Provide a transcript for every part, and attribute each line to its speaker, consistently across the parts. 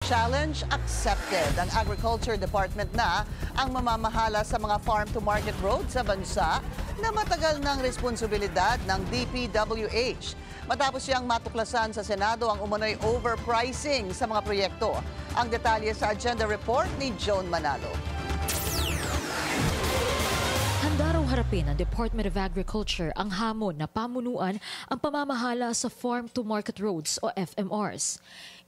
Speaker 1: Challenge accepted. Ang Agriculture Department na ang mamamahala sa mga farm-to-market roads sa bansa na matagal ng responsibilidad ng DPWH. Matapos siyang matuklasan sa Senado ang umano'y overpricing sa mga proyekto. Ang detalye sa agenda report ni Joan Manalo.
Speaker 2: Handa raw harapin ng Department of Agriculture ang hamon na pamunuan ang pamamahala sa farm-to-market roads o FMRs.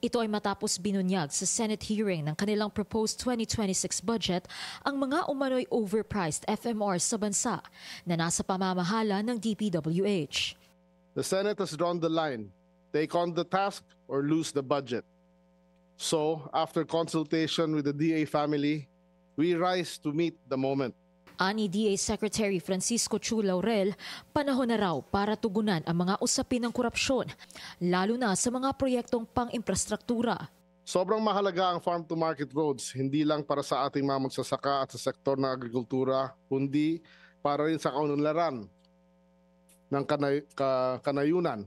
Speaker 2: Ito ay matapos binunyag sa Senate hearing ng kanilang proposed 2026 budget ang mga umano'y overpriced FMRs sa bansa na nasa pamamahala ng DPWH.
Speaker 3: The Senate has drawn the line, take on the task or lose the budget. So, after consultation with the DA family, we rise to meet the moment.
Speaker 2: Ani DA Secretary Francisco Chu Laurel, panahon na raw para tugunan ang mga usapin ng korupsyon, lalo na sa mga proyektong pang-infrastruktura.
Speaker 3: Sobrang mahalaga ang farm-to-market roads, hindi lang para sa ating mga magsasaka at sa sektor ng agrikultura, kundi para rin sa kaunlaran ng kanayunan.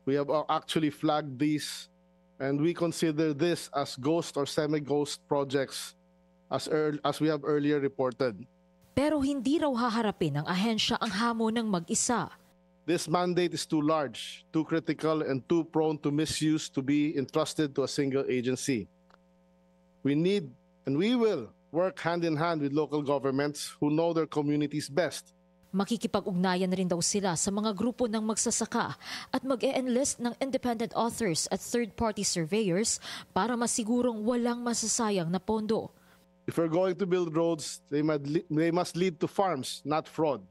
Speaker 3: We have actually flagged these and we consider this as ghost or semi-ghost projects as we have earlier reported.
Speaker 2: Pero hindi raw haharapin ng ahensya ang hamon ng mag-isa.
Speaker 3: This mandate is too large, too critical, and too prone to misuse to be entrusted to a single agency. We need and we will work hand in hand with local governments who know their communities best.
Speaker 2: Makikipag-ugnayan rin daw sila sa mga grupo ng magsasaka at mag-e-enlist ng independent authors at third-party surveyors para masigurong walang masasayang na pondo.
Speaker 3: If we're going to build roads, they must lead to farms, not fraud.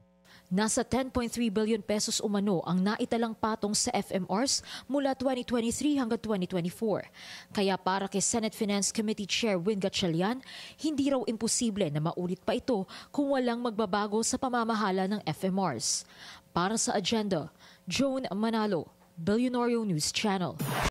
Speaker 2: Nasa 10.3 billion pesos umano ang naitalang patong sa FMRs mula 2023 hanggang 2024. Kaya para kay Senate Finance Committee Chair Win Gatchalian, hindi raw imposible na maulit pa ito kung walang magbabago sa pamamahala ng FMRs. Para sa agenda, Joan Manalo, Billionario News Channel.